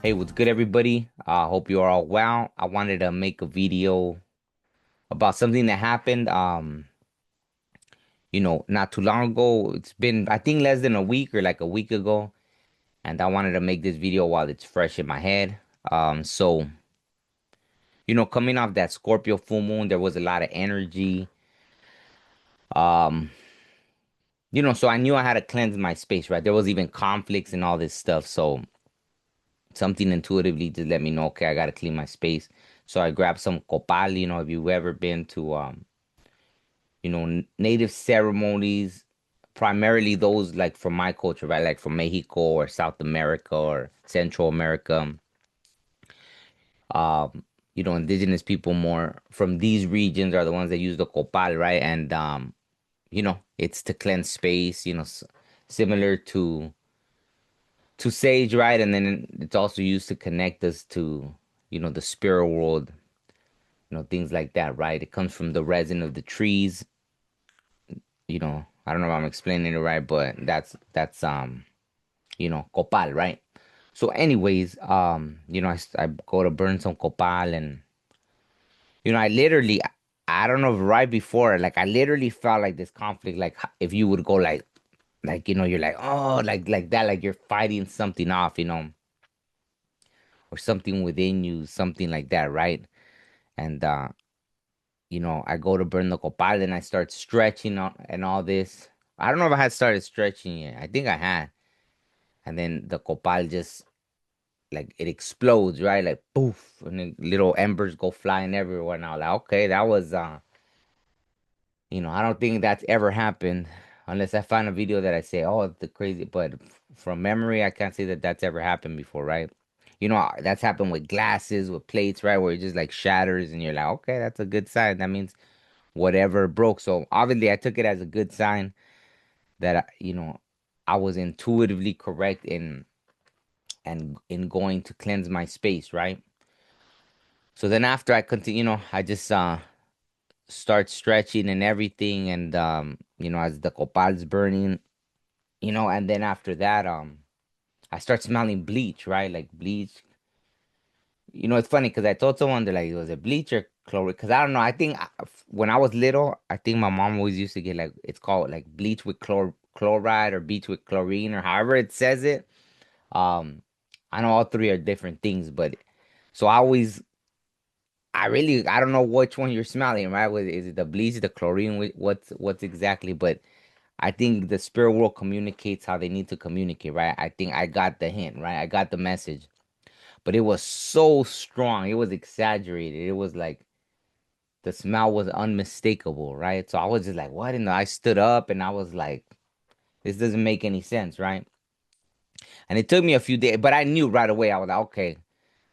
Hey, what's good, everybody? Hope you are all well. I wanted to make a video about something that happened, not too long ago. It's been, I think, less than a week or like a week ago, and I wanted to make this video while it's fresh in my head. So, coming off that Scorpio full moon, there was a lot of energy. Um, so I knew I had to cleanse my space, right? There was even conflicts and all this stuff. So something intuitively just let me know, okay, I gotta clean my space. So I grabbed some copal. If you've ever been to native ceremonies, primarily those like from my culture, right? Like from Mexico or South America or Central America. Indigenous people more from these regions are the ones that use the copal, right? And it's to cleanse space, similar to sage, right? And then it's also used to connect us to, the spirit world, things like that, right? It comes from the resin of the trees. I don't know if I'm explaining it right, but that's copal, right? So anyways, I go to burn some copal, and I literally, I don't know if right before, like I literally felt like this conflict, like if you would go like you're like, oh, like that, like you're fighting something off, or something within you, something like that, right? And I go to burn the copal and I start stretching and all this. I don't know if I had started stretching yet. I think I had. And then the copal just like it explodes, right? Like poof, and then little embers go flying everywhere. Now, like, okay, that was I don't think that's ever happened unless I find a video that I say, oh, the crazy, but from memory, I can't say that that's ever happened before, right? That's happened with glasses, with plates, right? Where it just like shatters and you're like, okay, that's a good sign. That means whatever broke. So obviously, I took it as a good sign that I was intuitively correct in going to cleanse my space, right? So then after I continue, I just start stretching and everything, and as the copal's burning, and then after that, I start smelling bleach, right? Like bleach. It's funny because I told someone that like, was it bleach or chlorine? Because I don't know. I think when I was little, I think my mom always used to get like it's called like bleach with chloride or bleach with chlorine or however it says it. Um, I know all three are different things, but so I don't know which one you're smelling, right? Is it the bleach, the chlorine? What's exactly? But I think the spirit world communicates how they need to communicate, right? I think I got the hint, right? I got the message, but it was so strong. It was exaggerated. It was like the smell was unmistakable, right? So I was just like, what? And I stood up and I was like, this doesn't make any sense, right? And it took me a few days, but I knew right away. I was like, okay,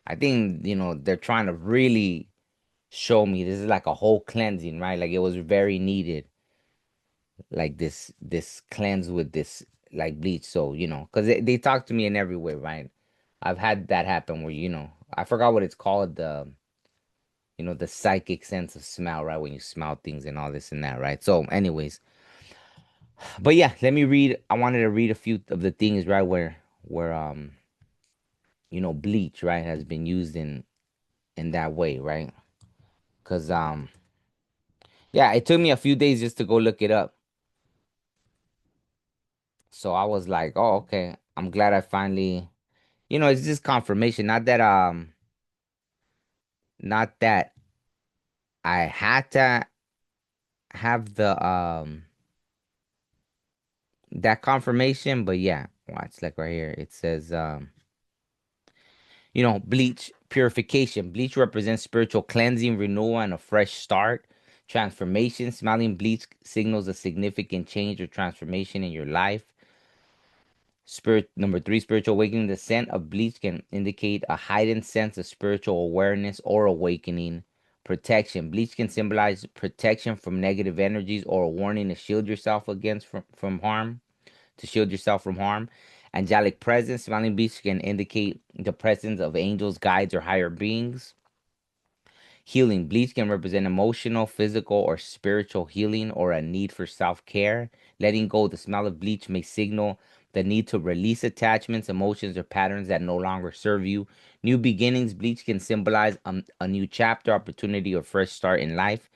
I think, they're trying to really show me this is like a whole cleansing, right? Like it was very needed, like this cleanse with this like bleach. So, because they talk to me in every way, right? I've had that happen where, I forgot what it's called, the psychic sense of smell, right? When you smell things and all this and that, right? So, anyways, but yeah, let me read. I wanted to read a few of the things, right, where bleach, right, has been used in that way, right? Because yeah, it took me a few days just to go look it up. So I was like, oh, okay. I'm glad I finally, it's just confirmation. Not that I had to have the that confirmation, but yeah, watch like right here. It says bleach purification. Bleach represents spiritual cleansing, renewal, and a fresh start. Transformation. Smelling bleach signals a significant change or transformation in your life. Spirit number three, spiritual awakening. The scent of bleach can indicate a heightened sense of spiritual awareness or awakening. Protection. Bleach can symbolize protection from negative energies or a warning to shield yourself against from harm. To shield yourself from harm. Angelic presence. Smelling bleach can indicate the presence of angels, guides, or higher beings. Healing. Bleach can represent emotional, physical, or spiritual healing or a need for self care. Letting go. The smell of bleach may signal the need to release attachments, emotions, or patterns that no longer serve you. New beginnings, Bleach can symbolize a new chapter, opportunity, or fresh start in life.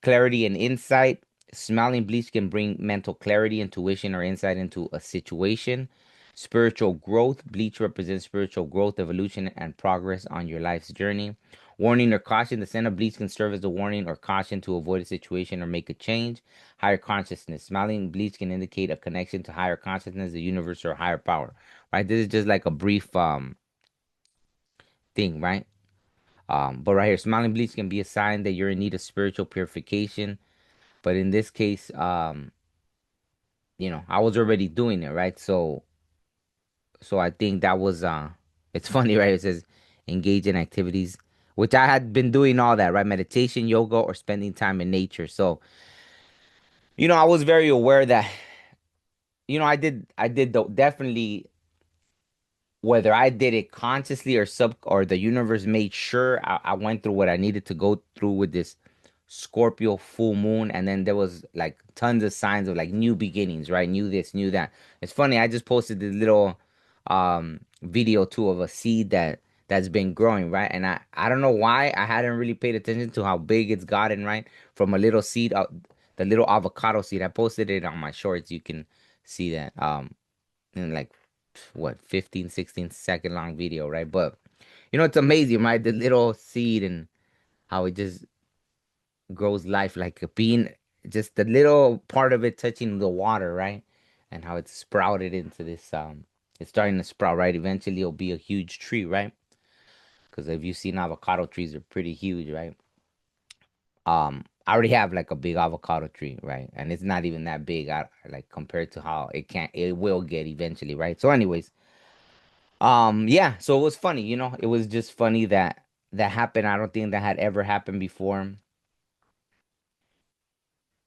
Clarity and insight, smelling bleach can bring mental clarity, intuition, or insight into a situation. Spiritual growth, bleach represents spiritual growth, evolution, and progress on your life's journey. Warning or caution, the scent of bleach can serve as a warning or caution to avoid a situation or make a change. Higher consciousness, smelling bleach can indicate a connection to higher consciousness, the universe, or higher power. Right, this is just like a brief thing, right? But right here, smelling bleach can be a sign that you're in need of spiritual purification. But in this case, I was already doing it, right? So I think that was it's funny, right? It says engage in activities, which I had been doing all that, right? Meditation, yoga, or spending time in nature. So, I was very aware that, I did definitely, whether I did it consciously or the universe made sure I went through what I needed to go through with this Scorpio full moon, and then there was like tons of signs of like new beginnings, right? New this, new that. It's funny, I just posted this little video too of a seed that's been growing, right? And I don't know why I hadn't really paid attention to how big it's gotten, right? From a little seed, the little avocado seed. I posted it on my shorts. You can see that. In like what 15, 16 second long video, right? But it's amazing, right? The little seed and how it just grows life, like a bean, just the little part of it touching the water, right? And how it's sprouted into this it's starting to sprout, right? Eventually it'll be a huge tree, right? Because if you've seen avocado trees, they're pretty huge, right? I already have like a big avocado tree, right? And it's not even that big, like compared to how it will get eventually, right? So anyways, yeah, so it was funny, it was just funny that happened. I don't think that had ever happened before,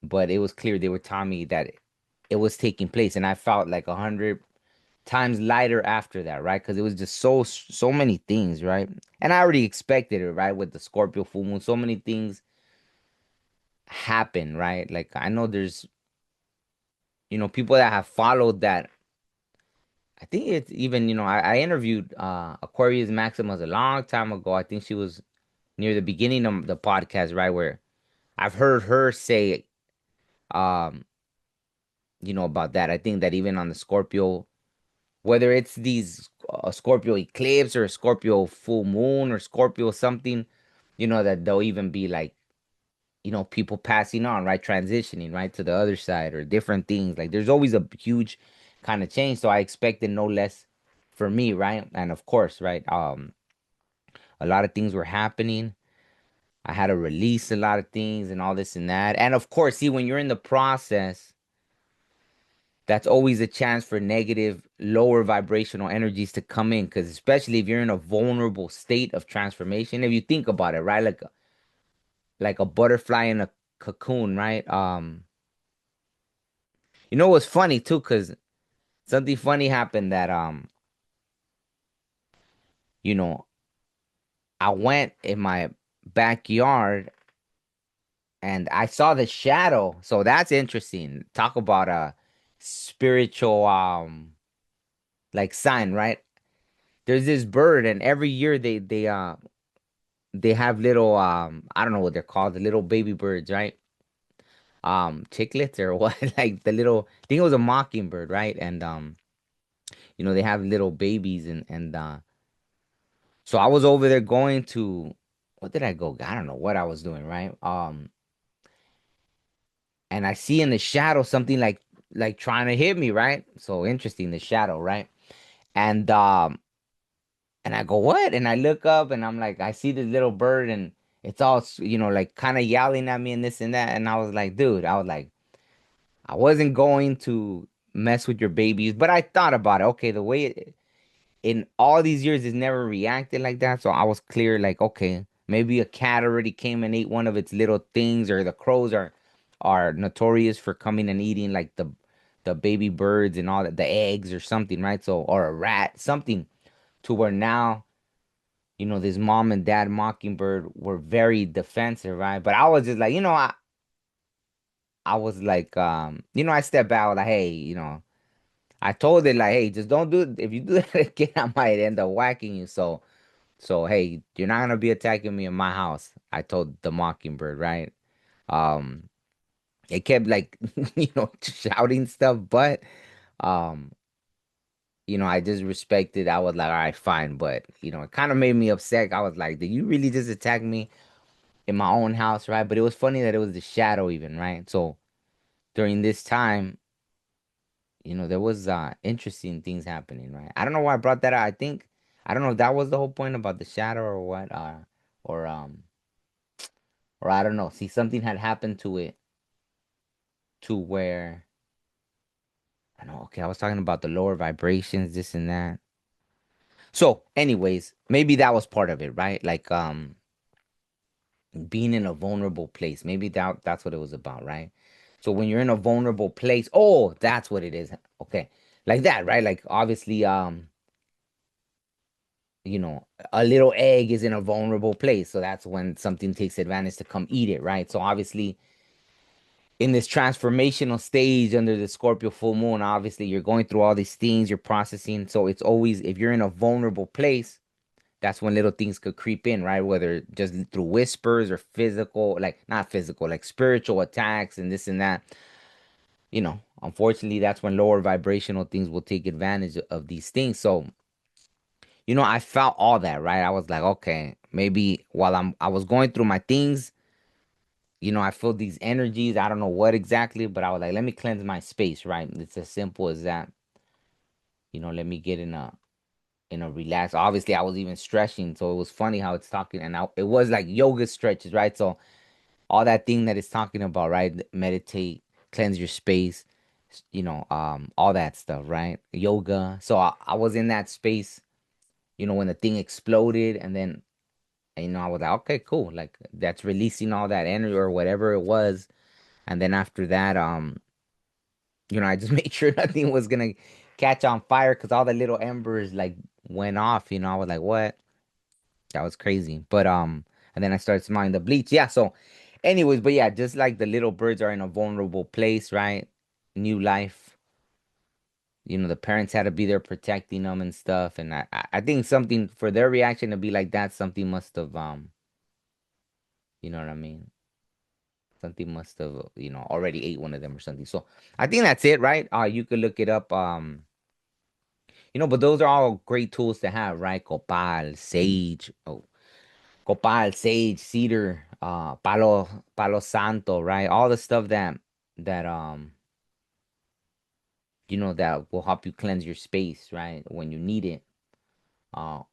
but it was clear they were telling me that it was taking place, and I felt like 100 times lighter after that, right? Because it was just so many things, right? And I already expected it, right? With the Scorpio full moon, so many things happen, right? Like I know there's people that have followed that. I think it's even, I interviewed Aquarius Maximus a long time ago. I think she was near the beginning of the podcast, right? Where I've heard her say, um, about that. I think that even on the Scorpio, whether it's these Scorpio eclipse or Scorpio full moon or Scorpio something, that there'll even be like, people passing on, right? Transitioning, right? To the other side or different things. Like there's always a huge kind of change. So I expected no less for me, right? And of course, right? A lot of things were happening. I had to release a lot of things and all this and that. And of course, see, when you're in the process, that's always a chance for negative, lower vibrational energies to come in. Because especially if you're in a vulnerable state of transformation, if you think about it, right? Like a butterfly in a cocoon, right? It was funny too, because something funny happened that you know, I went in my backyard and I saw the shadow. So that's interesting. Talk about a spiritual like sign, right? There's this bird, and every year they have little I don't know what they're called, the little baby birds, right? Chicklets or what? Like the little, I think it was a mockingbird, right? And they have little babies, and so I was over there going to, what did I go? I don't know what I was doing, right? And I see in the shadow something like trying to hit me, right? So interesting, the shadow, right? And and I go, what? And I look up and I'm like, I see this little bird and it's all, like kind of yelling at me and this and that. And I was like, dude, I wasn't going to mess with your babies, but I thought about it. Okay, the way in all these years it's never reacted like that. So I was clear, like, okay, maybe a cat already came and ate one of its little things, or the crows are notorious for coming and eating like the baby birds and all that, the eggs or something, right? So, or a rat, something, to where now, this mom and dad mockingbird were very defensive, right? But I was just like, I was like, I stepped out like, hey, I told it like, hey, just don't do it. If you do that again, I might end up whacking you. So hey, you're not gonna be attacking me in my house. I told the mockingbird, right? Um, it kept like, shouting stuff, but um, I just respected. I was like, all right, fine, but it kind of made me upset. I was like, did you really just attack me in my own house, right? But it was funny that it was the shadow, even, right? So during this time, there was interesting things happening, right? I don't know why I brought that up. I don't know if that was the whole point about the shadow or what, or um, or I don't know. See, something had happened to it to where I know. Okay, I was talking about the lower vibrations, this and that. So, anyways, maybe that was part of it, right? Like being in a vulnerable place. Maybe that's what it was about, right? So when you're in a vulnerable place, oh, that's what it is. Okay. Like that, right? Like obviously, a little egg is in a vulnerable place. So that's when something takes advantage to come eat it, right? So obviously, in this transformational stage under the Scorpio full moon, obviously you're going through all these things, you're processing. So it's always, if you're in a vulnerable place, that's when little things could creep in, right? Whether just through whispers or physical, like not physical, like spiritual attacks and this and that. Unfortunately, that's when lower vibrational things will take advantage of these things. So, I felt all that, right? I was like, okay, maybe while I was going through my things, I feel these energies. I don't know what exactly, but I was like, let me cleanse my space, right? It's as simple as that. Let me get in a relax. Obviously, I was even stretching, so it was funny how it's talking, and it was like yoga stretches, right? So all that thing that it's talking about, right? Meditate, cleanse your space, all that stuff, right? Yoga. So I was in that space, when the thing exploded, and then I was like, okay, cool, like that's releasing all that energy or whatever it was, and then after that, I just made sure nothing was gonna catch on fire because all the little embers like went off. I was like, what? That was crazy. But and then I started smelling the bleach. Yeah. So, anyways, but yeah, just like the little birds are in a vulnerable place, right? New life. The parents had to be there protecting them and stuff. And I think something for their reaction to be like that, something must have you know what I mean? Something must have already ate one of them or something. So I think that's it, right? You could look it up. But those are all great tools to have, right? Copal, sage. Oh, copal, sage, cedar, palo santo, right? All the stuff that will help you cleanse your space, right? When you need it. Uh,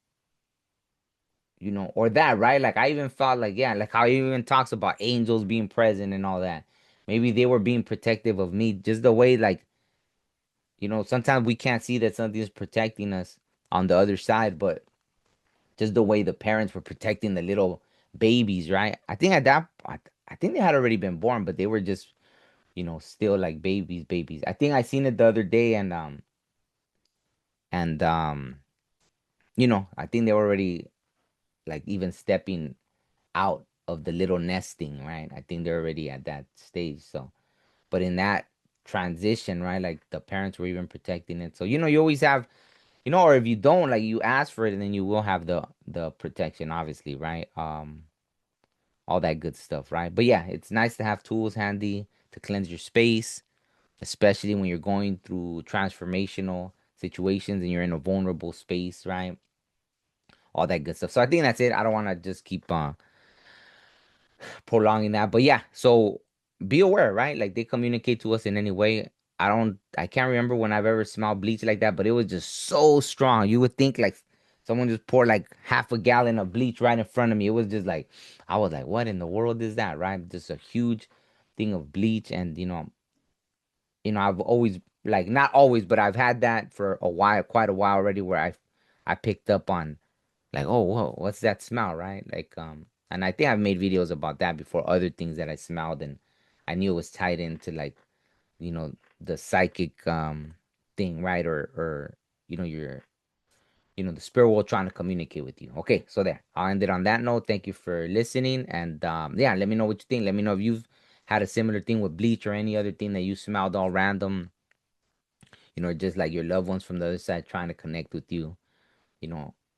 or that, right? Like I even felt like, yeah, like how he even talks about angels being present and all that. Maybe they were being protective of me, just the way, like, sometimes we can't see that something is protecting us on the other side, but just the way the parents were protecting the little babies, right? I think at that, I think they had already been born, but they were just, still like babies. I think I seen it the other day, and I think they were already like even stepping out of the little nesting, right? I think they're already at that stage. So, but in that transition, right, like the parents were even protecting it. So, you always have, or if you don't, like you ask for it, and then you will have the protection, obviously, right? All that good stuff, right? But yeah, it's nice to have tools handy to cleanse your space, especially when you're going through transformational situations and you're in a vulnerable space, right? All that good stuff. So I think that's it. I don't want to just keep prolonging that. But yeah, so be aware, right? Like they communicate to us in any way. I can't remember when I've ever smelled bleach like that, but it was just so strong. You would think like someone just poured like half a gallon of bleach right in front of me. It was just like, I was like, what in the world is that, right? Just a huge thing of bleach. And, I've always, like, not always, but I've had that for a while, quite a while already, where I picked up on like, oh, whoa, what's that smell, right? Like, and I think I've made videos about that before, other things that I smelled, and I knew it was tied into like, the psychic thing, right? Or your the spirit world trying to communicate with you. Okay, so there. I'll end it on that note. Thank you for listening, and yeah, let me know what you think. Let me know if you've had a similar thing with bleach or any other thing that you smelled all random. just like your loved ones from the other side trying to connect with you,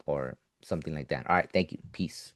or something like that. All right, thank you. Peace.